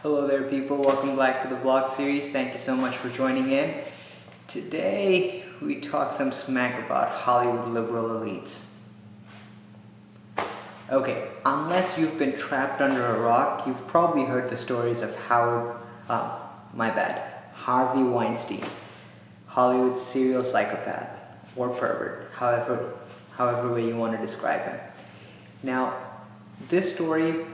Hello there people, welcome back to the vlog series. Thank you so much for joining in. Today we talk some smack about Hollywood liberal elites. Okay, unless you've been trapped under a rock, you've probably heard the stories of Harvey Weinstein, Hollywood serial psychopath or pervert, however way you want to describe him. Now, this story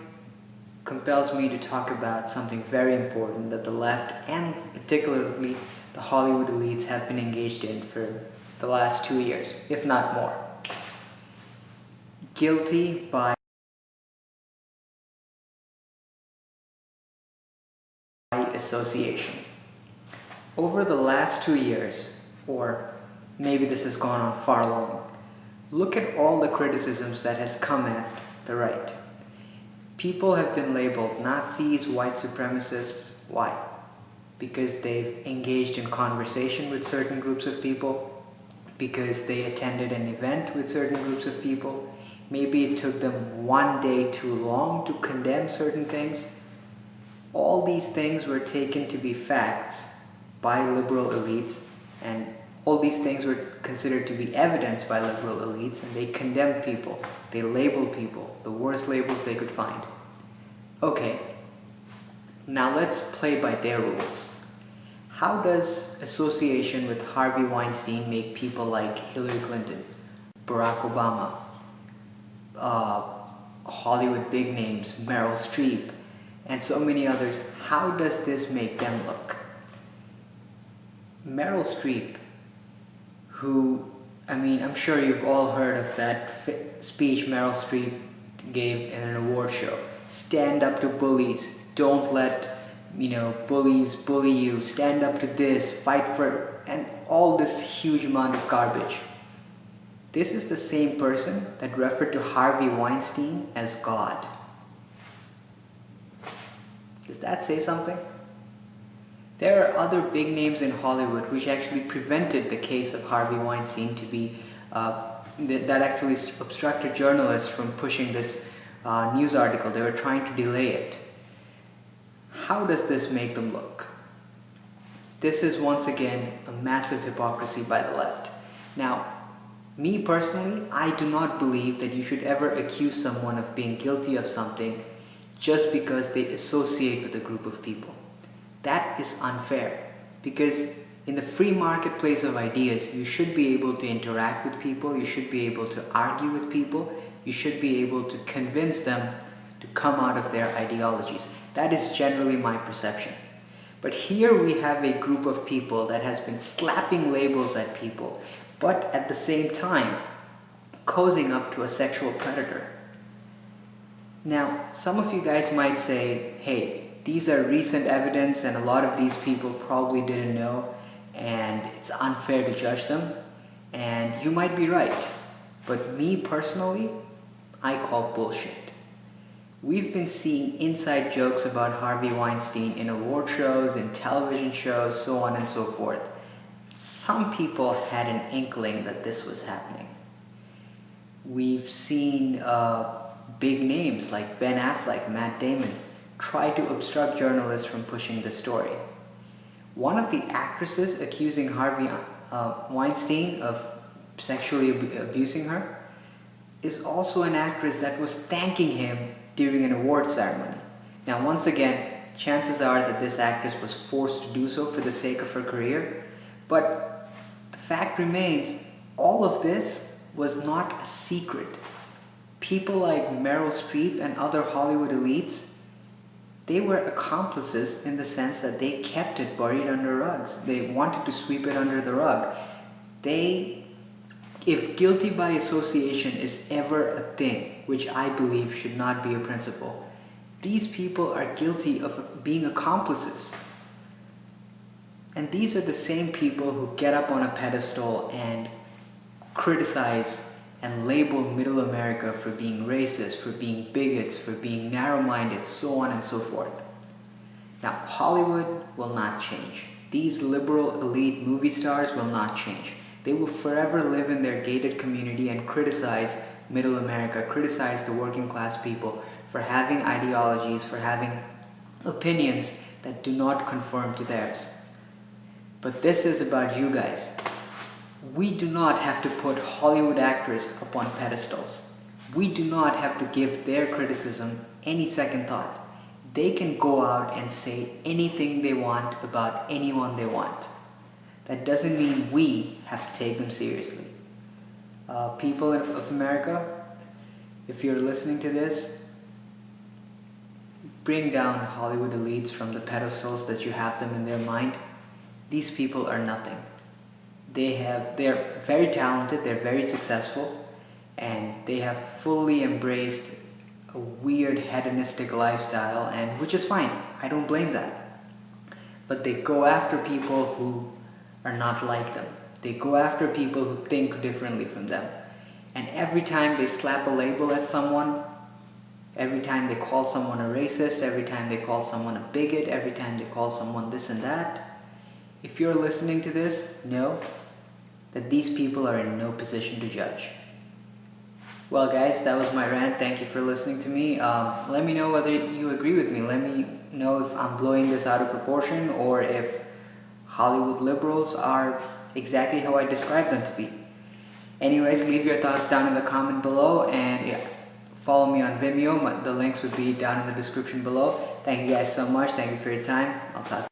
compels me to talk about something very important that the left and particularly the Hollywood elites have been engaged in for the last 2 years, if not more. Guilty by association. Over the last 2 years, or maybe this has gone on far longer, look at all the criticisms that has come at the right. People have been labeled Nazis, white supremacists. Why? Because they've engaged in conversation with certain groups of people, because they attended an event with certain groups of people. Maybe it took them one day too long to condemn certain things. All these things were taken to be facts by liberal elites, and all these things were considered to be evidence by liberal elites, and they condemned people. They labeled people, the worst labels they could find. Okay, now let's play by their rules. How does association with Harvey Weinstein make people like Hillary Clinton, Barack Obama, Hollywood big names, Meryl Streep, and so many others, how does this make them look? Meryl Streep, who, I'm sure you've all heard of that speech Meryl Streep gave in an award show. Stand up to bullies. Don't let, bullies bully you. Stand up to this. Fight for, and all this huge amount of garbage. This is the same person that referred to Harvey Weinstein as God. Does that say something? There are other big names in Hollywood which actually prevented the case of Harvey Weinstein to be, that actually obstructed journalists from pushing this news article. They were trying to delay it. How does this make them look? This is once again a massive hypocrisy by the left. Now, me personally, I do not believe that you should ever accuse someone of being guilty of something just because they associate with a group of people. That is unfair, because in the free marketplace of ideas, you should be able to interact with people, you should be able to argue with people, you should be able to convince them to come out of their ideologies. That is generally my perception. But here we have a group of people that has been slapping labels at people, but at the same time, cozying up to a sexual predator. Now, some of you guys might say, hey, these are recent evidence and a lot of these people probably didn't know and it's unfair to judge them, and you might be right. But me personally, I call bullshit. We've been seeing inside jokes about Harvey Weinstein in award shows, in television shows, so on and so forth. Some people had an inkling that this was happening. We've seen big names like Ben Affleck, Matt Damon, try to obstruct journalists from pushing the story. One of the actresses accusing Harvey Weinstein of sexually abusing her is also an actress that was thanking him during an award ceremony. Now, once again, chances are that this actress was forced to do so for the sake of her career, but the fact remains, all of this was not a secret. People like Meryl Streep and other Hollywood elites, they were accomplices in the sense that they kept it buried under rugs. They wanted to sweep it under the rug. If guilty by association is ever a thing, which I believe should not be a principle, these people are guilty of being accomplices. And these are the same people who get up on a pedestal and criticize and label Middle America for being racist, for being bigots, for being narrow-minded, so on and so forth. Now, Hollywood will not change. These liberal elite movie stars will not change. They will forever live in their gated community and criticize Middle America, criticize the working class people for having ideologies, for having opinions that do not conform to theirs. But this is about you guys. We do not have to put Hollywood actors up on pedestals. We do not have to give their criticism any second thought. They can go out and say anything they want about anyone they want. That doesn't mean we have to take them seriously. People of America, if you're listening to this, bring down Hollywood elites from the pedestals that you have them in their mind. These people are nothing. They're very talented, they're very successful, and they have fully embraced a weird hedonistic lifestyle, and which is fine. I don't blame that. But they go after people who are not like them. They go after people who think differently from them. And every time they slap a label at someone, every time they call someone a racist, every time they call someone a bigot, every time they call someone this and that, if you're listening to this, know that these people are in no position to judge. Well guys, that was my rant. Thank you for listening to me. Let me know whether you agree with me. Let me know if I'm blowing this out of proportion or if Hollywood liberals are exactly how I describe them to be. Anyways, leave your thoughts down in the comment below, and yeah, follow me on Vimeo. The links would be down in the description below. Thank you guys so much. Thank you for your time. I'll talk to you.